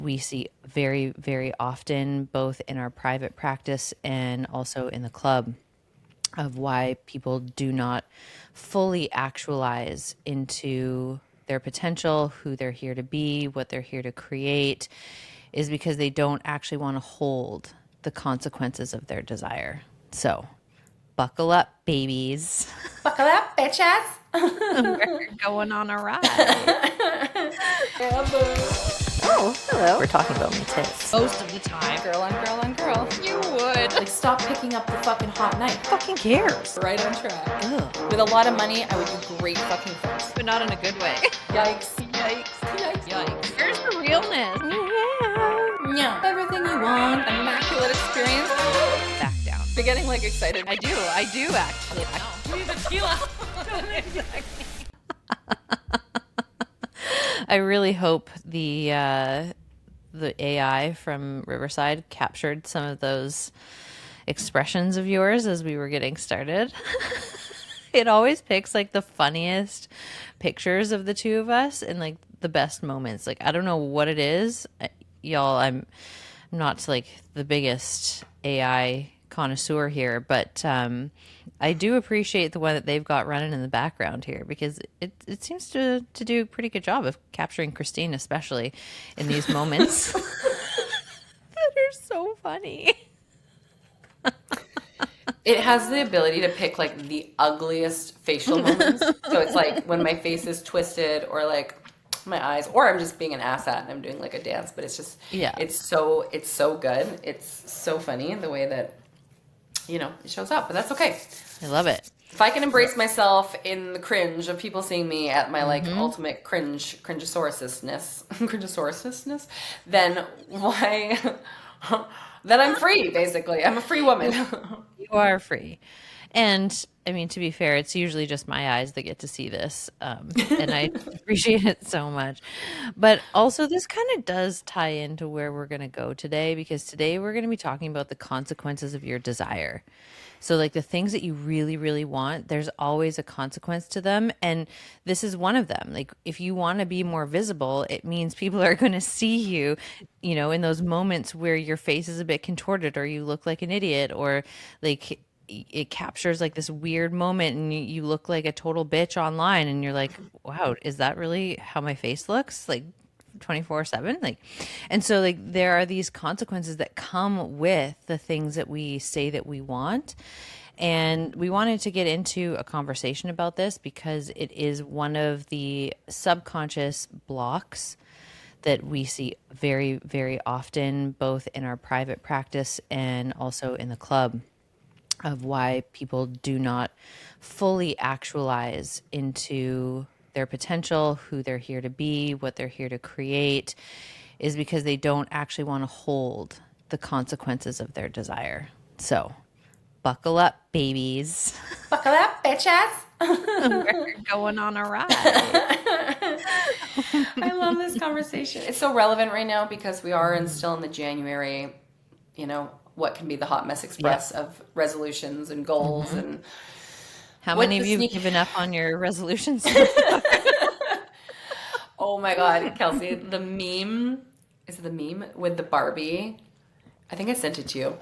we see very, very often, both in our private practice and also in the club, of why people do not fully actualize into their potential, who they're here to be, what they're here to create, is because they don't actually want to hold the consequences of their desire. So, buckle up, babies. Buckle up, bitches. We're going on a ride. Oh, hello. We're talking about me tits. Most of the time. Girl on girl on girl. You would. Like, stop picking up the fucking hot knife. Fucking cares. Right on track. Ugh. With a lot of money, I would do great fucking things. But not in a good way. Yikes. Yikes. Yikes. Yikes. Where's the realness? Yeah. Everything you want. Immaculate experience. Back down. You're getting like excited. I do actually. We need tequila. Exactly. I really hope the AI from Riverside captured some of those expressions of yours as we were getting started. It always picks like the funniest pictures of the two of us and like the best moments. Like, I don't know what it is. Y'all, I'm not like the biggest AI connoisseur here, but I do appreciate the one that they've got running in the background here, because it seems to do a pretty good job of capturing Christine, especially in these moments that are so funny. It has the ability to pick like the ugliest facial moments. So it's like when my face is twisted, or like my eyes, or I'm just being an asshat and I'm doing like a dance, but it's just, Yeah. it's so good. It's so funny the way that, you know, it shows up, but that's okay. I love it. If I can embrace myself in the cringe of people seeing me at my like ultimate cringeosaurusness, then why, then I'm free, basically. I'm a free woman. You are free. And I mean, to be fair, it's usually just my eyes that get to see this. And I appreciate it so much. But also, this kind of does tie into where we're going to go today, because today we're going to be talking about the consequences of your desire. So, like, the things that you really, really want, there's always a consequence to them. And this is one of them. Like, if you want to be more visible, it means people are going to see you, you know, in those moments where your face is a bit contorted, or you look like an idiot, or like it captures like this weird moment and you look like a total bitch online, and you're like, wow, is that really how my face looks? Like, 24/7, like. And so like there are these consequences that come with the things that we say that we want, and we wanted to get into a conversation about this because it is one of the subconscious blocks that we see very, very often, both in our private practice and also in the club, of why people do not fully actualize into their potential, who they're here to be, what they're here to create, is because they don't actually want to hold the consequences of their desire. So, buckle up, babies. Buckle up, bitches. We're going on a ride. I love this conversation. It's so relevant right now because we are still in the January, you know, what can be the hot mess express of resolutions and goals and How what many of the you have sneak- given up on your resolutions? Oh my God, Kelsey, the meme, is it the meme with the Barbie? I think I sent it to you.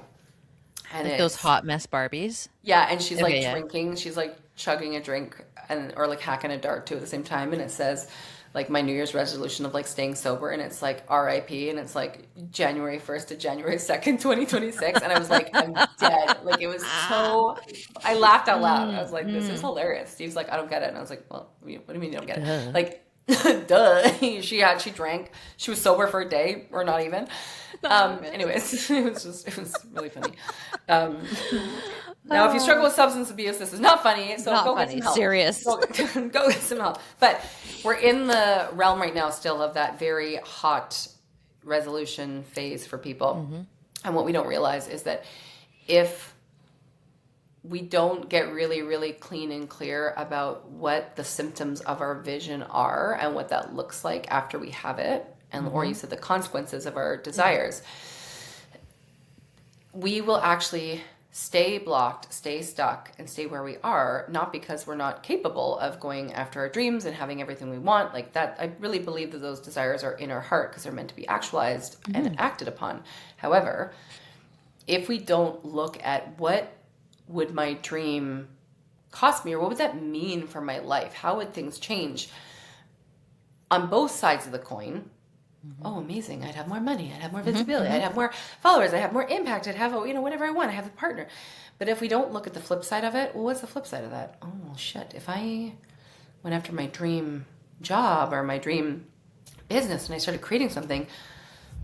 And Like those hot mess Barbies? yeah, and she's like Okay, yeah. drinking, she's like chugging a drink and or like hacking a dart too at the same time, and it says like my New Year's resolution of like staying sober, and it's like RIP, and it's like January 1st to January 2nd, 2026, and I was like, I'm dead. Like, it was so, I laughed out loud. I was like, this is hilarious. Steve's like, I don't get it, and I was like, well, what do you mean you don't get it? Like, duh. She drank. She was sober for a day, or not even. Anyways, it was really funny. Now, if you struggle with substance abuse, this is not funny. So Not go funny. get some help. Serious. Go get some help. But we're in the realm right now still of that very hot resolution phase for people. And what we don't realize is that if we don't get really, really clean and clear about what the symptoms of our vision are and what that looks like after we have it, and or you said the consequences of our desires, we will actually stay blocked, stay stuck, and stay where we are, not because we're not capable of going after our dreams and having everything we want. Like that, I really believe that those desires are in our heart because they're meant to be actualized and acted upon. However, if we don't look at what would my dream cost me, or what would that mean for my life, how would things change on both sides of the coin? Oh, amazing. I'd have more money. I'd have more visibility. I'd have more followers. I'd have more impact. I'd have, whatever I want. I have the partner. But if we don't look at the flip side of it, well, what's the flip side of that? Oh, well, shit. If I went after my dream job or my dream business and I started creating something,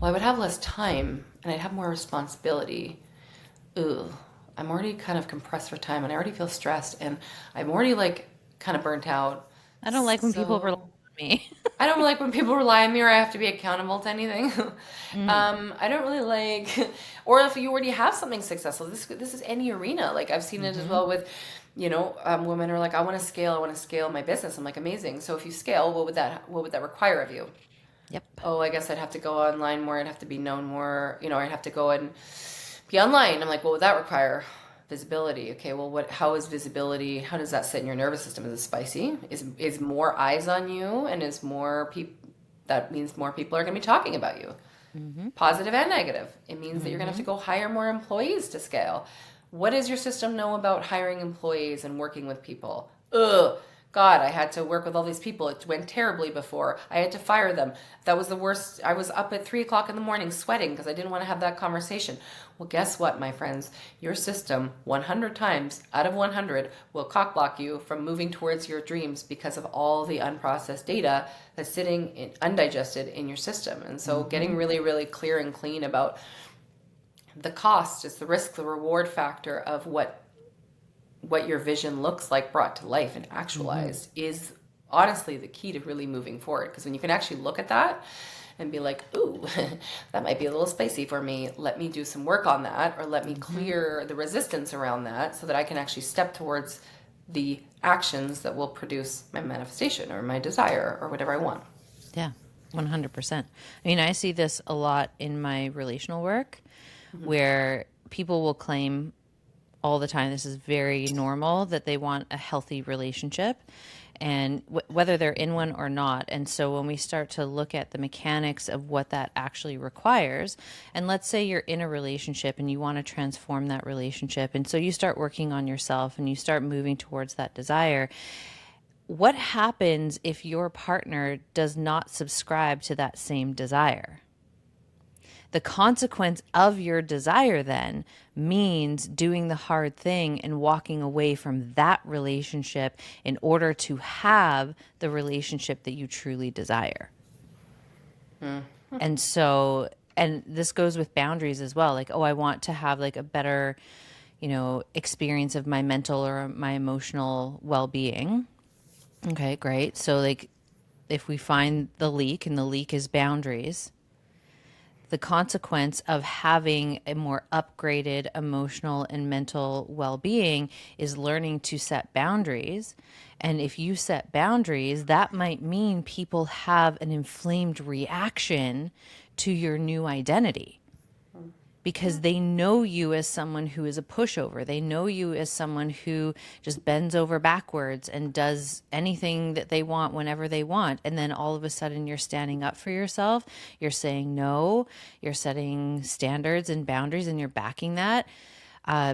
well, I would have less time and I'd have more responsibility. Ugh. I'm already kind of compressed for time and I already feel stressed and I'm already like kind of burnt out. I don't like when people rely So on me. I don't like when people rely on me or I have to be accountable to anything. Mm. I don't really like, or if you already have something successful, this is any arena. Like I've seen it as well with, women are like, I want to scale my business. I'm like, amazing. So if you scale, what would that require of you? Yep. Oh, I guess I'd have to go online more. I'd have to be known more. I'd have to go and be online. I'm like, what would that require? Visibility. Okay, well, how is visibility? How does that sit in your nervous system? Is it spicy? Is more eyes on you, and is more people? That means more people are going to be talking about you, positive and negative. It means that you're going to have to go hire more employees to scale. What does your system know about hiring employees and working with people? Ugh. God, I had to work with all these people. It went terribly before. I had to fire them. That was the worst. I was up at 3 o'clock in the morning sweating because I didn't want to have that conversation. Well, guess what, my friends? Your system, 100 times out of 100, will cockblock you from moving towards your dreams because of all the unprocessed data that's sitting undigested in your system. And so getting really, really clear and clean about the cost is the risk, the reward factor of what your vision looks like brought to life and actualized is honestly the key to really moving forward. Because when you can actually look at that and be like, ooh, that might be a little spicy for me. Let me do some work on that, or let me clear the resistance around that so that I can actually step towards the actions that will produce my manifestation or my desire or whatever I want. Yeah, 100%. I mean, I see this a lot in my relational work where people will claim all the time, this is very normal, that they want a healthy relationship and whether they're in one or not. And so when we start to look at the mechanics of what that actually requires, and let's say you're in a relationship and you want to transform that relationship, and so you start working on yourself and you start moving towards that desire, what happens if your partner does not subscribe to that same desire? The consequence of your desire then means doing the hard thing and walking away from that relationship in order to have the relationship that you truly desire. And so, and this goes with boundaries as well. Like, oh, I want to have like a better, experience of my mental or my emotional well-being. Okay, great. So like if we find the leak and the leak is boundaries, the consequence of having a more upgraded emotional and mental well-being is learning to set boundaries. And if you set boundaries, that might mean people have an inflamed reaction to your new identity because they know you as someone who is a pushover. They know you as someone who just bends over backwards and does anything that they want whenever they want. And then all of a sudden you're standing up for yourself. You're saying no. You're setting standards and boundaries and you're backing that.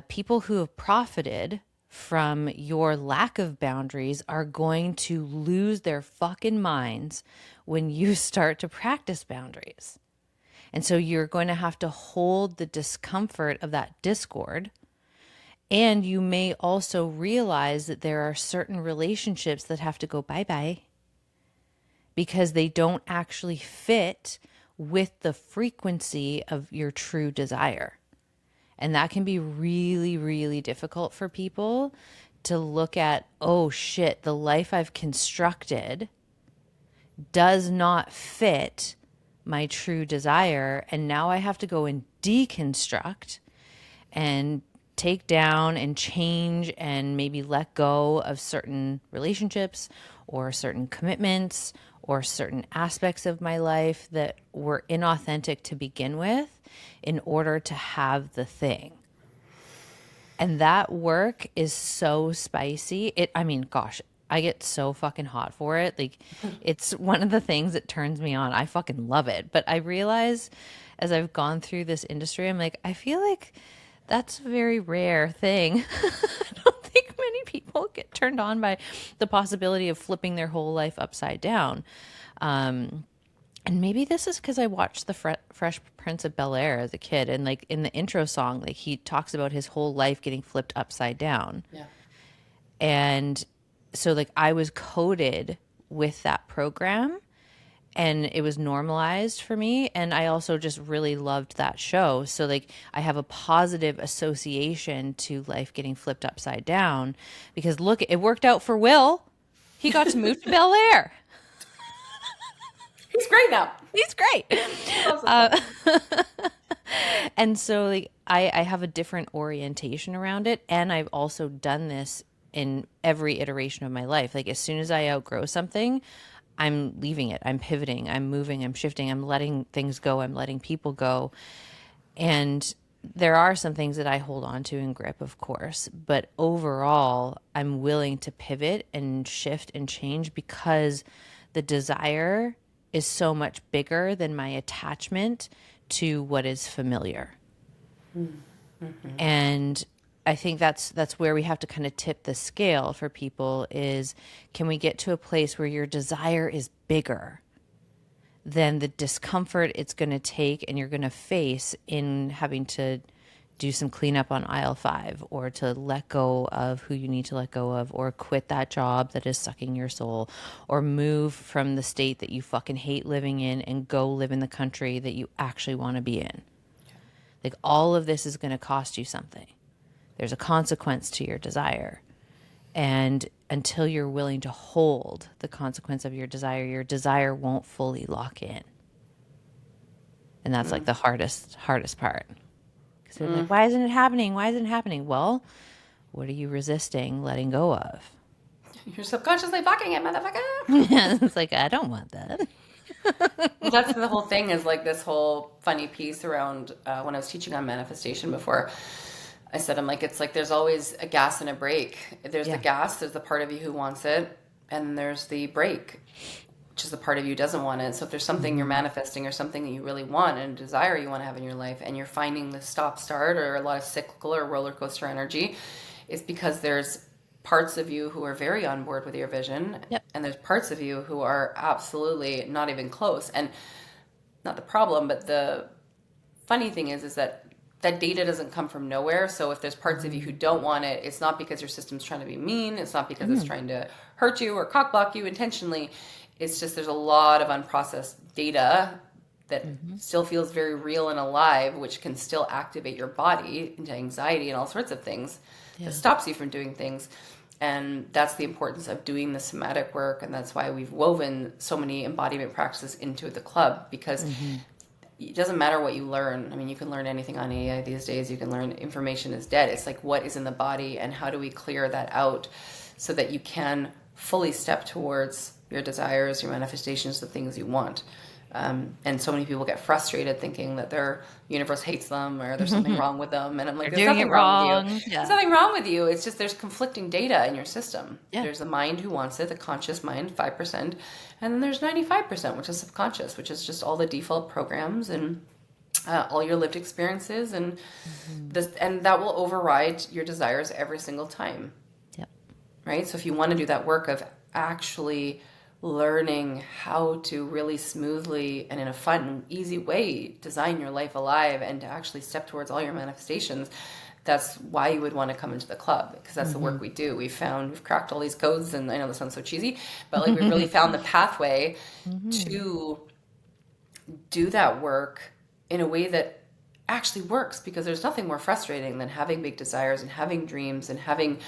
People who have profited from your lack of boundaries are going to lose their fucking minds when you start to practice boundaries. And so you're going to have to hold the discomfort of that discord. And you may also realize that there are certain relationships that have to go bye-bye because they don't actually fit with the frequency of your true desire. And that can be really, really difficult for people to look at, oh shit, the life I've constructed does not fit my true desire. And now I have to go and deconstruct and take down and change and maybe let go of certain relationships or certain commitments or certain aspects of my life that were inauthentic to begin with in order to have the thing. And that work is so spicy. I mean, gosh, I get so fucking hot for it. Like, it's one of the things that turns me on. I fucking love it. But I realize as I've gone through this industry, I'm like, I feel like that's a very rare thing. I don't think many people get turned on by the possibility of flipping their whole life upside down. And maybe this is because I watched the Fresh Prince of Bel-Air as a kid, and like in the intro song, like he talks about his whole life getting flipped upside down, Yeah. and so like I was coded with that program, and it was normalized for me, and I also just really loved that show. So like I have a positive association to life getting flipped upside down because look, it worked out for Will. He got to move to Bel-Air. He's great now. He's great. Awesome. And so like I have a different orientation around it. And I've also done this in every iteration of my life. Like as soon as I outgrow something, I'm leaving it. I'm pivoting. I'm moving. I'm shifting. I'm letting things go. I'm letting people go. And there are some things that I hold on to and grip, of course. But overall, I'm willing to pivot and shift and change because the desire is so much bigger than my attachment to what is familiar. And I think that's where we have to kind of tip the scale for people is can we get to a place where your desire is bigger than the discomfort it's going to take and you're going to face in having to do some cleanup on aisle 5 or to let go of who you need to let go of or quit that job that is sucking your soul or move from the state that you fucking hate living in and go live in the country that you actually want to be in. Like all of this is going to cost you something. There's a consequence to your desire. And until you're willing to hold the consequence of your desire won't fully lock in. And that's like the hardest part. Because they're like, why isn't it happening? Why isn't it happening? Well, what are you resisting letting go of? You're subconsciously blocking it, motherfucker. It's like, I don't want that. Well, that's the whole thing is like this whole funny piece around when I was teaching on manifestation before. I said, I'm like, it's like there's always a gas and a brake. There's the gas, there's the part of you who wants it, and there's the brake, which is the part of you who doesn't want it. So if there's something you're manifesting or something that you really want and a desire you want to have in your life, and you're finding the stop start or a lot of cyclical or roller coaster energy, it's because there's parts of you who are very on board with your vision, and there's parts of you who are absolutely not even close. And not the problem, but the funny thing is that data doesn't come from nowhere. So if there's parts of you who don't want it, it's not because your system's trying to be mean. It's not because it's trying to hurt you or cockblock you intentionally. It's just there's a lot of unprocessed data that still feels very real and alive, which can still activate your body into anxiety and all sorts of things that stops you from doing things. And that's the importance of doing the somatic work. And that's why we've woven so many embodiment practices into the club, because it doesn't matter what you learn. I mean, you can learn anything on AI these days. You can learn information is dead. It's like what is in the body and how do we clear that out so that you can fully step towards your desires, your manifestations, the things you want. And so many people get frustrated thinking that their universe hates them or there's something wrong with them. And I'm like, there's nothing wrong with you. There's nothing wrong with you. It's just there's conflicting data in your system. There's the mind who wants it, the conscious mind, 5%. And then there's 95%, which is subconscious, which is just all the default programs and all your lived experiences. And and that will override your desires every single time. Right? So if you want to do that work of actually learning how to really smoothly and in a fun, easy way design your life alive and to actually step towards all your manifestations, that's why you would want to come into the club, because that's the work we do. We've cracked all these codes, and I know this sounds so cheesy, but like we've really found the pathway to do that work in a way that actually works, because there's nothing more frustrating than having big desires and having dreams and having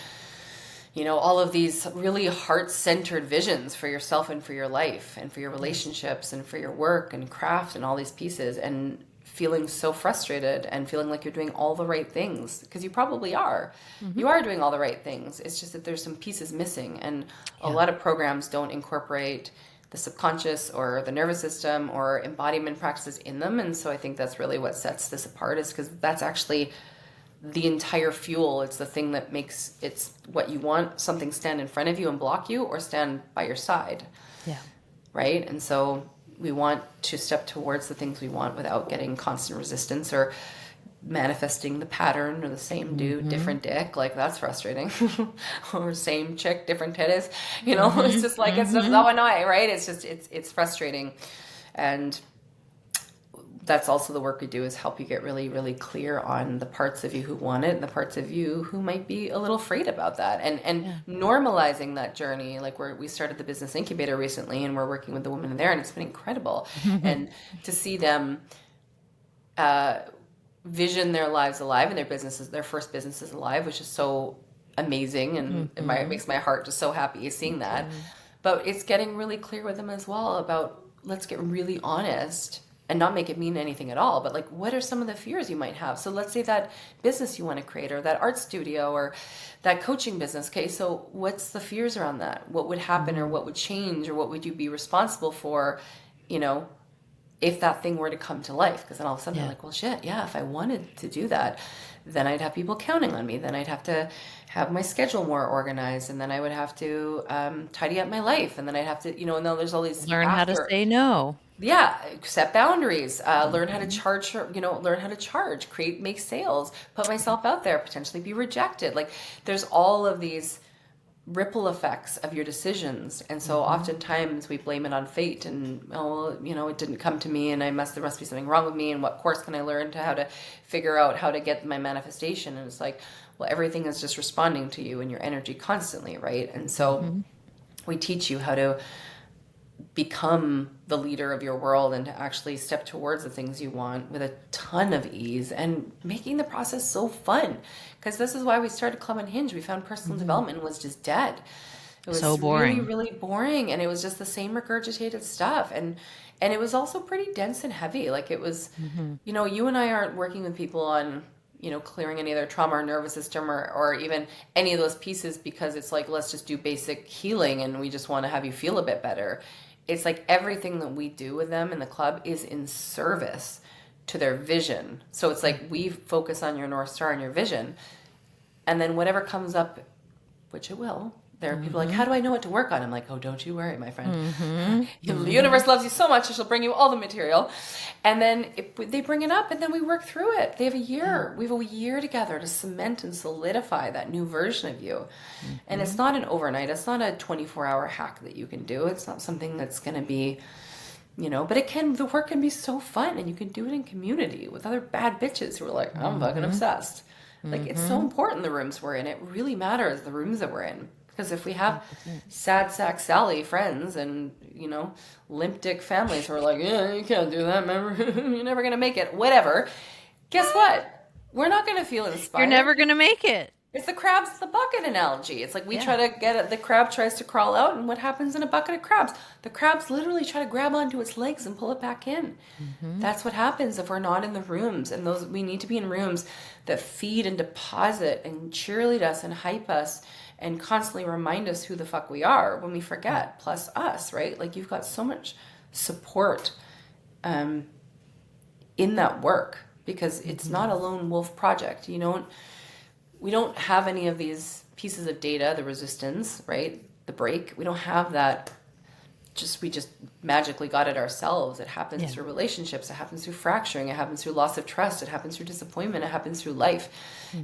all of these really heart-centered visions for yourself and for your life and for your relationships and for your work and craft and all these pieces, and feeling so frustrated and feeling like you're doing all the right things, because you probably are. You are doing all the right things. It's just that there's some pieces missing, and a lot of programs don't incorporate the subconscious or the nervous system or embodiment practices in them. And so I think that's really what sets this apart, is because that's actually the entire fuel. It's the thing that makes it's what you want, something stand in front of you and block you or stand by your side. Yeah. Right? And so we want to step towards the things we want without getting constant resistance or manifesting the pattern or the same dude, different dick. Like, that's frustrating. Or same chick, different titties. You know, it's just like, it's just so annoying, right? It's just, it's frustrating. And that's also the work we do, is help you get really, really clear on the parts of you who want it and the parts of you who might be a little afraid about that, and normalizing that journey. Like, we started the business incubator recently, and we're working with the women there, and it's been incredible. And to see them vision their lives alive and their first businesses alive, which is so amazing, and it makes my heart just so happy seeing that. But it's getting really clear with them as well about, let's get really honest and not make it mean anything at all, but like, what are some of the fears you might have? So let's say that business you want to create, or that art studio, or that coaching business. Okay, so what's the fears around that? What would happen, or what would change, or what would you be responsible for, you know, if that thing were to come to life? Because then all of a sudden they're like, well, shit, yeah, if I wanted to do that, then I'd have people counting on me. Then I'd have to have my schedule more organized, and then I would have to tidy up my life, and then I'd have to, you know, and then there's all these Learn how to say no. Yeah, set boundaries, learn how to charge, learn how to charge, make sales, put myself out there, potentially be rejected. Like, there's all of these ripple effects of your decisions. And so oftentimes we blame it on fate, and, oh, you know, it didn't come to me, and there must be something wrong with me, and what course can I learn to how to figure out how to get my manifestation? And it's like, well, everything is just responding to you and your energy constantly, right? And so we teach you how to become the leader of your world, and to actually step towards the things you want with a ton of ease, and making the process so fun. Because this is why we started Club Unhinged. We found personal development was just dead. It was So boring. really, really boring, and it was just the same regurgitated stuff. And it was also pretty dense and heavy. Like, it was, you know, you and I aren't working with people on, you know, clearing any of their trauma or nervous system, or even any of those pieces, because it's like, let's just do basic healing and we just want to have you feel a bit better. It's like everything that we do with them in the club is in service to their vision. So it's like, we focus on your North Star and your vision, and then whatever comes up, which it will, there are people like, how do I know what to work on? I'm like, oh, don't you worry, my friend. The universe loves you so much, she'll bring you all the material. And then they bring it up, and then we work through it. They have a year. We have a year together to cement and solidify that new version of you. And it's not an overnight. It's not a 24-hour hack that you can do. It's not something that's going to be, you know, but the work can be so fun, and you can do it in community with other bad bitches who are like, I'm fucking obsessed. Like, it's so important, the rooms we're in. It really matters, the rooms that we're in. Because if we have sad sack Sally friends and, you know, limp dick families who are like, yeah, you can't do that, remember? You're never going to make it. Whatever. Guess what? We're not going to feel inspired. You're never going to make it. It's the crabs in the bucket analogy. It's like, we try to get it, the crab tries to crawl out, and what happens in a bucket of crabs? The crabs literally try to grab onto its legs and pull it back in. That's what happens if we're not in the rooms. And we need to be in rooms that feed and deposit and cheerlead us and hype us, and constantly remind us who the fuck we are when we forget, plus us, right? Like, you've got so much support in that work, because it's not a lone wolf project. We don't have any of these pieces of data, the resistance, right? The break. We don't have that. We just magically got it ourselves. It happens through relationships. It happens through fracturing. It happens through loss of trust. It happens through disappointment. It happens through life.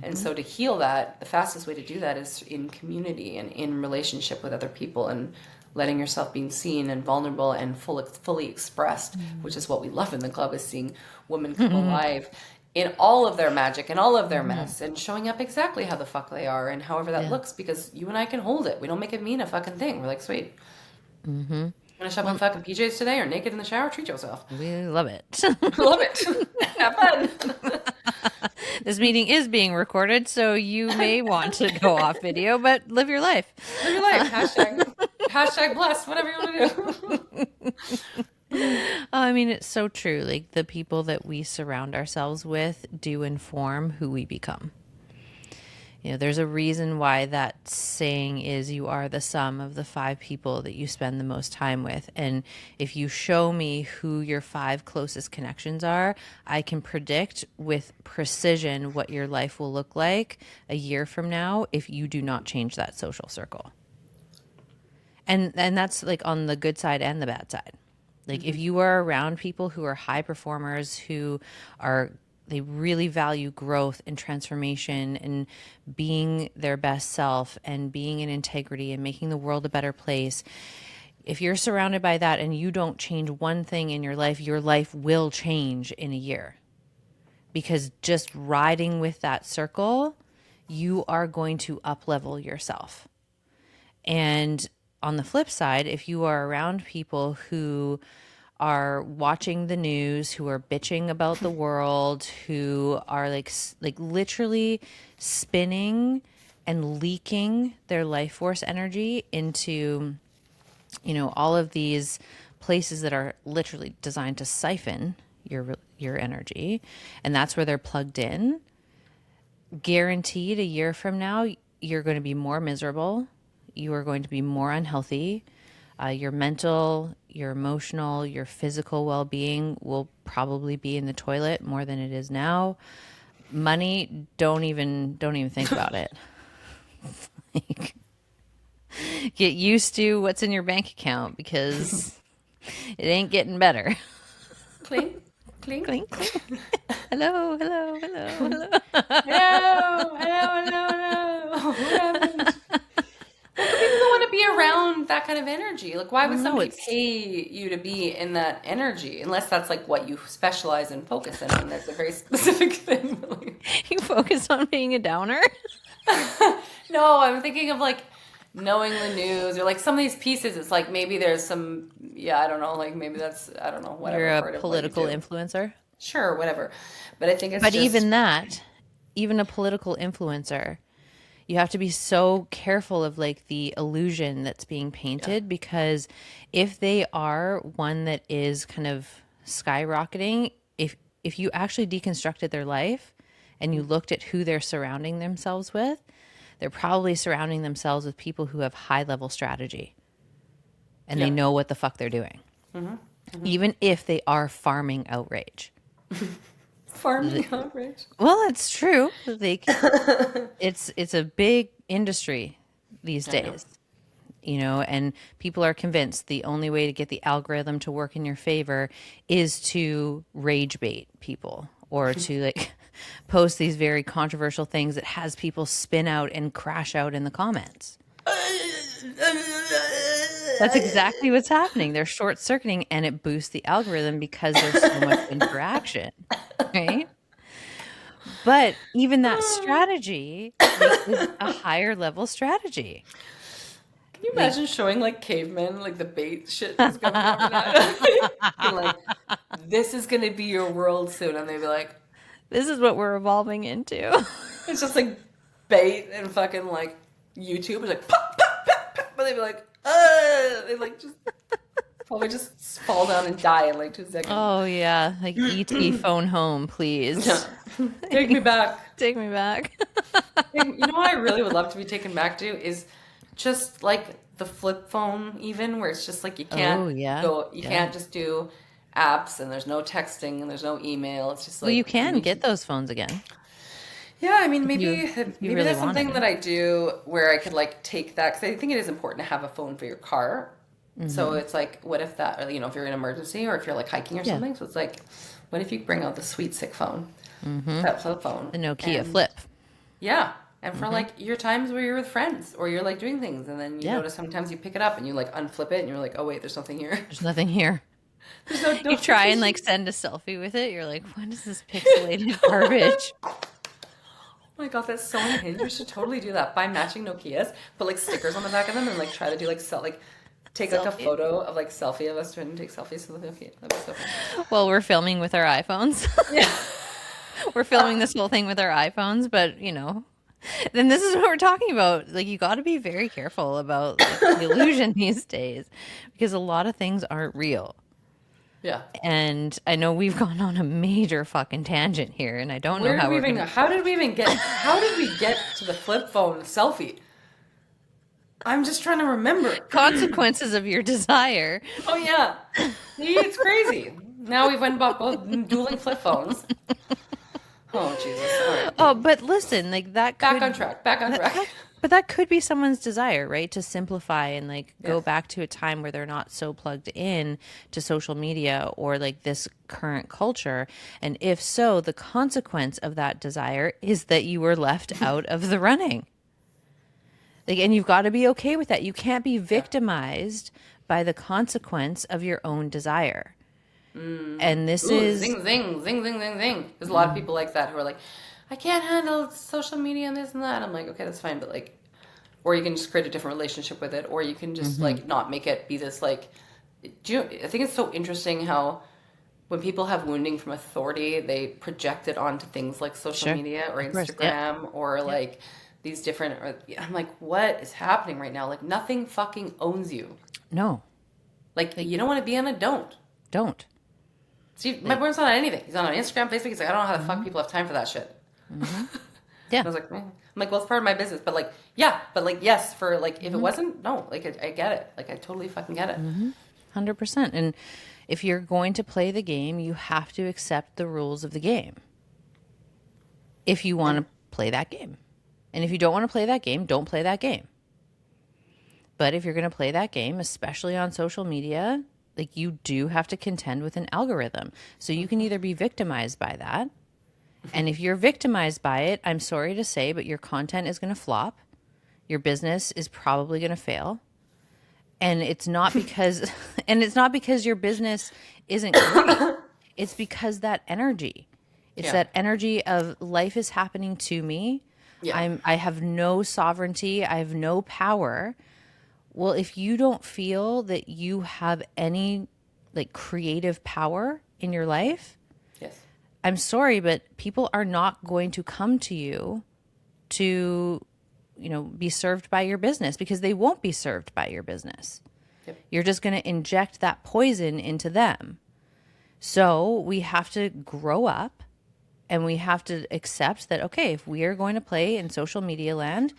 And so to heal that, the fastest way to do that is in community and in relationship with other people, and letting yourself being seen and vulnerable and fully expressed, which is what we love in the club, is seeing women come alive in all of their magic and all of their mess, and showing up exactly how the fuck they are, and however that looks, because you and I can hold it. We don't make it mean a fucking thing. We're like, sweet. You want to shop in fucking PJs today, or naked in the shower? Treat yourself. We love it. Love it. Have fun. This meeting is being recorded, so you may want to go off video, but live your life. Live your life. Hashtag blessed. Whatever you want to do. I mean, it's so true. Like, the people that we surround ourselves with do inform who we become. You know, there's a reason why that saying is you are the sum of the 5 people that you spend the most time with. And if you show me who your 5 closest connections are, I can predict with precision what your life will look like a year from now if you do not change that social circle. And that's like on the good side and the bad side. Like if you are around people who are high performers, who are, they really value growth and transformation and being their best self and being in integrity and making the world a better place. If you're surrounded by that and you don't change one thing in your life will change in a year. Because just riding with that circle, you are going to up level yourself. And on the flip side, if you are around people who are watching the news, who are bitching about the world, who are like literally spinning and leaking their life force energy into, you know, all of these places that are literally designed to siphon your energy, and that's where they're plugged in, guaranteed a year from now you're going to be more miserable, you are going to be more unhealthy. Your mental, your emotional, your physical well-being will probably be in the toilet more than it is now. Money, don't even think about it. Like, get used to what's in your bank account because it ain't getting better. Clink, clink. Clink, clink. Hello, hello, hello, hello. Hello, hello, hello, hello. What happened? People don't want to be around that kind of energy. Like, why would No, somebody it's pay you to be in that energy? Unless that's like what you specialize and focus in, and that's a very specific thing. you focus on being a downer. No, I'm thinking of like knowing the news or like some of these pieces. It's like maybe there's some, yeah, I don't know. Like maybe that's, I don't know, whatever You're a part of what you political do. influencer. Sure, whatever. But I think it's But just even that, even a political influencer, you have to be so careful of like the illusion that's being painted, because if they are one that is kind of skyrocketing, if you actually deconstructed their life and you looked at who they're surrounding themselves with, they're probably surrounding themselves with people who have high level strategy and they yeah. know what the fuck they're doing. Even if they are farming outrage. Farming outrage. Well, it's true. Like it's a big industry these I know. days, you know, and people are convinced the only way to get the algorithm to work in your favor is to rage bait people or to like post these very controversial things that has people spin out and crash out in the comments. That's exactly what's happening. They're short circuiting and it boosts the algorithm because there's so much interaction, right? But even that strategy like, is a higher level strategy. Can you Like, imagine showing like cavemen like the bait shit is going on right now? And, like, this is gonna be your world soon, and they'd be like, this is what we're evolving into. it's just like bait and fucking like YouTube is like pop pop pop pop, but they'd be like, they like just probably just fall down and die in like 2 seconds. Oh yeah, like ET phone home, please. Take me back. Take me back. You know what I really would love to be taken back to is just like the flip phone, even where it's just like you can't Oh, yeah. you Yeah. can't just do apps and there's no texting and there's no email. It's just like Well, you can need get to- those phones again. Yeah, I mean maybe you maybe really that's want something it. that I do where I could like take that because I think it is important to have a phone for your car. So it's like, what if that, or, you know, if you're in an emergency or if you're like hiking or Yeah. something. So it's like, what if you bring out the sweet sick phone, that flip phone, The Nokia and- Flip. Yeah. And for like your times where you're with friends or you're like doing things and then you Yeah. notice sometimes you pick it up and you like unflip it and you're like, oh wait, there's something here. There's nothing here. There's no You try and like send a selfie with it. You're like, what is this pixelated garbage? Oh my god, that's so unhinged. We should totally do that. Buy matching Nokias, put like stickers on the back of them and like try to do like take like a Selfie. photo of like selfie of us trying to take selfies with the Nokia. That'd be so fun. Well, we're filming with our iPhones. Yeah. We're filming this whole thing with our iPhones, but you know, then this is what we're talking about. Like, you got to be very careful about like, the illusion these days because a lot of things aren't real. Yeah. And I know we've gone on a major fucking tangent here, and I don't know Where did how we we're even, gonna. how did we get to the flip phone selfie? I'm just trying to remember. Consequences of your desire. Oh yeah. See, it's crazy. Now we've went about both dueling flip phones. Oh Jesus. All right. Oh, but listen, like that Back on could track. Back on track. but that could be someone's desire, right? To simplify and like go Yes. back to a time where they're not so plugged in to social media or like this current culture. And if so, the consequence of that desire is that you were left out of the running. Like, and you've got to be okay with that. You can't be victimized by the consequence of your own desire. And this Ooh, is zing, zing, zing, zing, zing, zing. There's a lot of people like that who are like, I can't handle social media and this and that. I'm like, okay, that's fine, but like, or you can just create a different relationship with it, or you can just like not make it be this like. I think it's so interesting how when people have wounding from authority, they project it onto things like social sure, media or of course, yep. Instagram or like these different. Or, I'm like, what is happening right now? Like nothing fucking owns you. No, Like you don't want to be on it, don't. don't. See, my boyfriend's not on anything. He's not on Instagram, Facebook. He's like, I don't know how the fuck people have time for that shit. Yeah. I was like, I'm like, well, it's part of my business, but like, yeah, but like, yes, for like, if it wasn't, no, like, I get it. Like, I totally fucking get it. 100%. And if you're going to play the game, you have to accept the rules of the game. If you want to play that game. And if you don't want to play that game, don't play that game. But if you're going to play that game, especially on social media, like you do have to contend with an algorithm. So you can either be victimized by that. And if you're victimized by it, I'm sorry to say, but your content is going to flop. Your business is probably going to fail. And it's not because your business isn't great. It's because that energy. It's Yeah. that energy of life is happening to me. Yeah. I have no sovereignty. I have no power. Well, if you don't feel that you have any like creative power in your life, Yes. I'm sorry, but people are not going to come to you to, be served by your business because they won't be served by your business. Yep. You're just going to inject that poison into them. So we have to grow up and we have to accept that, okay, if we are going to play in social media land,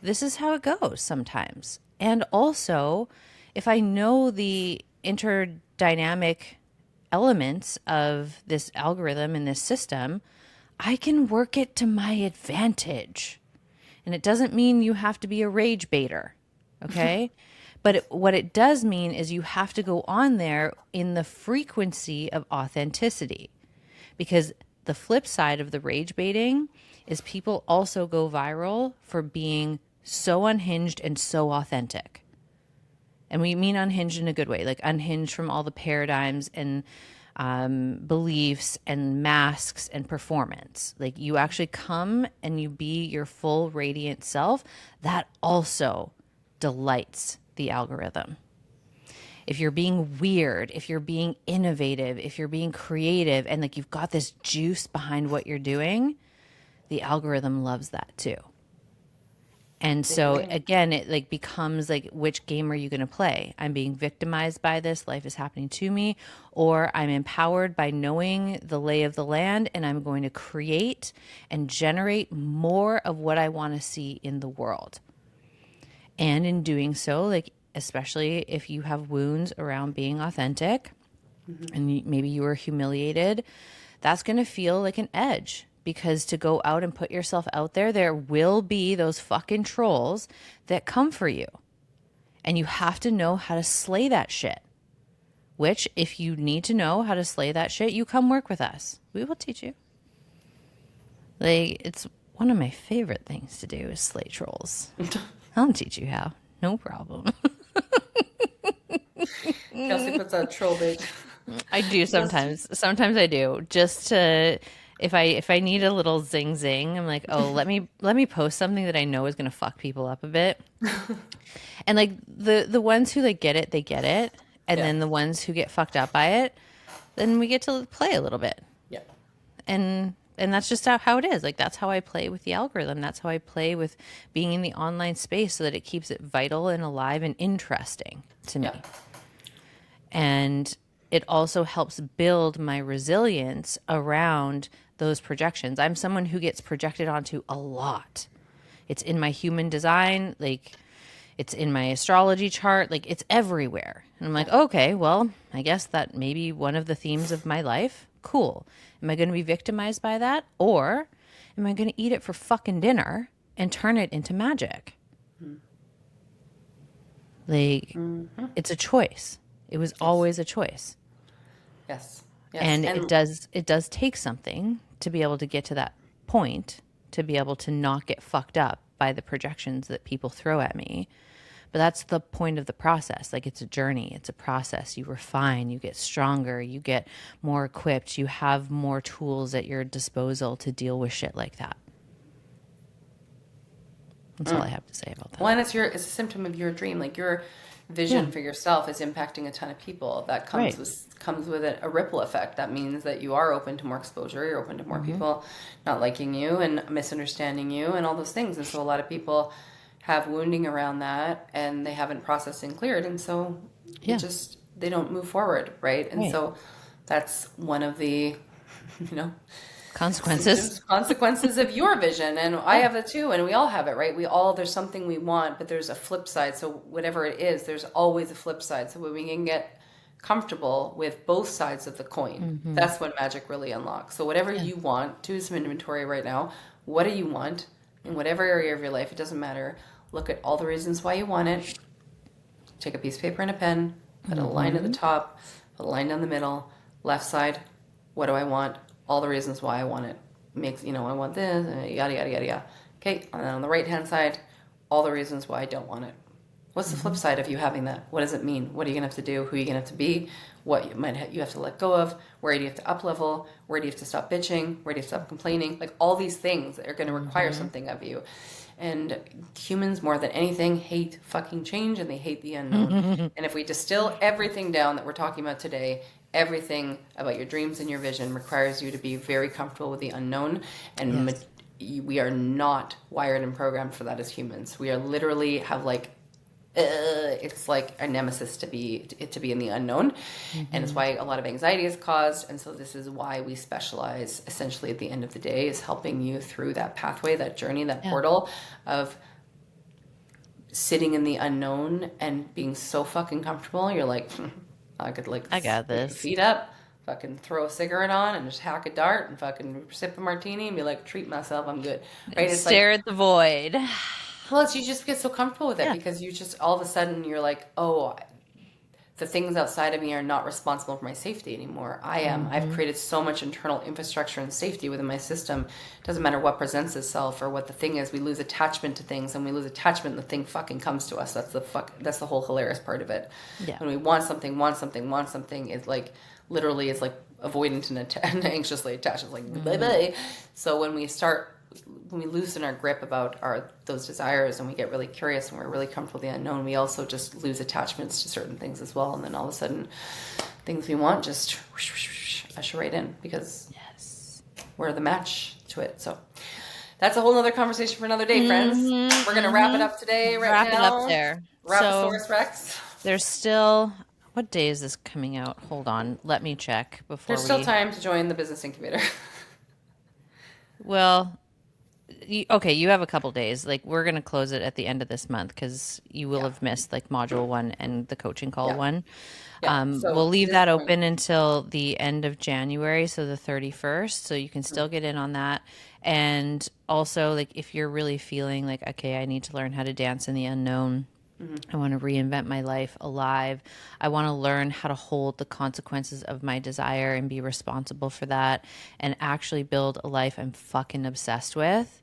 this is how it goes sometimes. And also, if I know the interdynamic elements of this algorithm and this system, I can work it to my advantage. And it doesn't mean you have to be a rage baiter, okay? But what it does mean is you have to go on there in the frequency of authenticity. Because the flip side of the rage baiting is people also go viral for being so unhinged and so authentic. And we mean unhinged in a good way, like unhinged from all the paradigms and beliefs and masks and performance. Like you actually come and you be your full radiant self. That also delights the algorithm. If you're being weird, if you're being innovative, if you're being creative, and like you've got this juice behind what you're doing, the algorithm loves that too. And so again, it like becomes like, which game are you going to play? I'm being victimized by this. Life is happening to me, or I'm empowered by knowing the lay of the land and I'm going to create and generate more of what I want to see in the world. And in doing so, like, especially if you have wounds around being authentic and maybe you were humiliated, that's going to feel like an edge. Because to go out and put yourself out there, there will be those fucking trolls that come for you. And you have to know how to slay that shit. Which, if you need to know how to slay that shit, you come work with us. We will teach you. Like, it's one of my favorite things to do is slay trolls. I'll teach you how. No problem. Kelsey puts out troll bait. I do sometimes. Sometimes I do. Just to... If I need a little zing zing, I'm like, oh, let me post something that I know is gonna fuck people up a bit. And like the ones who like get it, they get it. And then the ones who get fucked up by it, then we get to play a little bit. Yeah. And that's just how it is. Like that's how I play with the algorithm. That's how I play with being in the online space so that it keeps it vital and alive and interesting to me. Yeah. And it also helps build my resilience around those projections. I'm someone who gets projected onto a lot. It's in my human design, like it's in my astrology chart, like it's everywhere. And I'm like, okay, well, I guess that may be one of the themes of my life. Cool. Am I going to be victimized by that? Or am I going to eat it for fucking dinner and turn it into magic? Like, it's a choice. It was always a choice. Yes. Yes. And it does take something to be able to get to that point, to be able to not get fucked up by the projections that people throw at me. But that's the point of the process. Like, it's a journey, it's a process. You refine, you get stronger, you get more equipped, you have more tools at your disposal to deal with shit like that. That's all I have to say about that. Well, and it's a symptom of your dream. Like, your vision for yourself is impacting a ton of people. That comes with a ripple effect. That means that you are open to more exposure. You're open to more people not liking you and misunderstanding you and all those things. And so a lot of people have wounding around that, and they haven't processed and cleared, and so they don't move forward, right? And so that's one of the consequences of your vision. And I have it too, and we all have it, right? There's something we want, but there's a flip side. So whatever it is, there's always a flip side. So when we can get comfortable with both sides of the coin, that's when magic really unlocks. So whatever you want, do some inventory right now. What do you want in whatever area of your life? It doesn't matter. Look at all the reasons why you want it. Take a piece of paper and a pen, put a line at the top, put a line down the middle, left side, what do I want? All the reasons why I want it. I want this, yada, yada, yada, yada. Okay, and then on the right-hand side, all the reasons why I don't want it. What's the flip side of you having that? What does it mean? What are you going to have to do? Who are you going to have to be? What you have to let go of? Where do you have to up-level? Where do you have to stop bitching? Where do you have to stop complaining? Like, all these things are going to require something of you. And humans, more than anything, hate fucking change, and they hate the unknown. And if we distill everything down that we're talking about today, everything about your dreams and your vision requires you to be very comfortable with the unknown. And we are not wired and programmed for that as humans. We are literally have it's like a nemesis to be in the unknown. And it's why a lot of anxiety is caused. And so this is why we specialize essentially at the end of the day is helping you through that pathway, that journey, that portal of sitting in the unknown and being so fucking comfortable. You're like, I got this. Feet up, fucking throw a cigarette on and just hack a dart and fucking sip a martini and be like, treat myself, I'm good. Right? It's stare at the void. Well, you just get so comfortable with it because you just, all of a sudden, you're like, oh, the things outside of me are not responsible for my safety anymore. I am. I've created so much internal infrastructure and safety within my system. It doesn't matter what presents itself or what the thing is. We lose attachment to things, and we lose attachment, the thing fucking comes to us. That's the whole hilarious part of it. Yeah. When we want something, it's like, literally, it's like avoidant and anxiously attached. It's like, bye-bye. So when we loosen our grip about those desires and we get really curious and we're really comfortable with the unknown, we also just lose attachments to certain things as well. And then all of a sudden, things we want just usher right in because we're the match to it. So that's a whole other conversation for another day, friends. We're going to wrap it up today Wrap it up there. Rappasaurus Rex. There's still... What day is this coming out? Hold on. Let me check before There's still time to join the business incubator. Well... Okay, you have a couple days. Like, we're going to close it at the end of this month because you will have missed like module 1 and the coaching call 1. So we'll leave that open until the end of January, so the 31st. So you can still get in on that. And also, like, if you're really feeling like, okay, I need to learn how to dance in the unknown. I want to reinvent my life alive. I want to learn how to hold the consequences of my desire and be responsible for that and actually build a life I'm fucking obsessed with.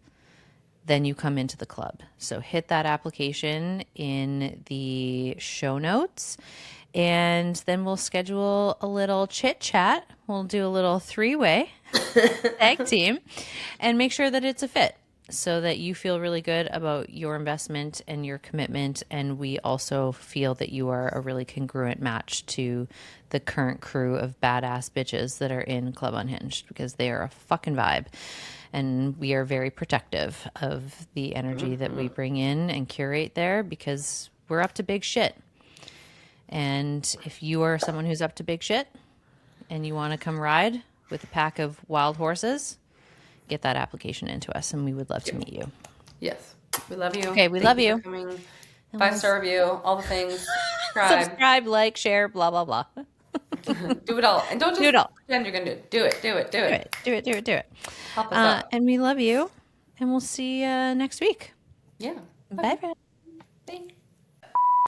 Then you come into the club. So hit that application in the show notes and then we'll schedule a little chit chat. We'll do a little 3-way tag team and make sure that it's a fit, so that you feel really good about your investment and your commitment. And we also feel that you are a really congruent match to the current crew of badass bitches that are in Club Unhinged, because they are a fucking vibe. And we are very protective of the energy that we bring in and curate there, because we're up to big shit. And if you are someone who's up to big shit, and you want to come ride with a pack of wild horses, get that application into us, and we would love to meet you. Yes. We love you. Okay, we Thank love you you. for coming. 5-star review, all the things. Subscribe. Subscribe, like, share, blah, blah, blah. Do it all. And don't just Do it all. pretend you're going to do it. Do it. Do it. Do it. Do it. Do it. Help us out. And we love you, and we'll see you next week. Yeah. Bye. Thanks.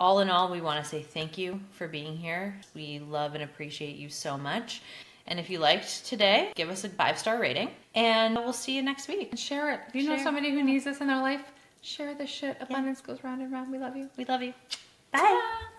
All in all, we want to say thank you for being here. We love and appreciate you so much. And if you liked today, give us a 5-star rating, and we'll see you next week. And share it. If you know somebody who needs this in their life, share this shit. Abundance goes round and round. We love you. We love you. Bye.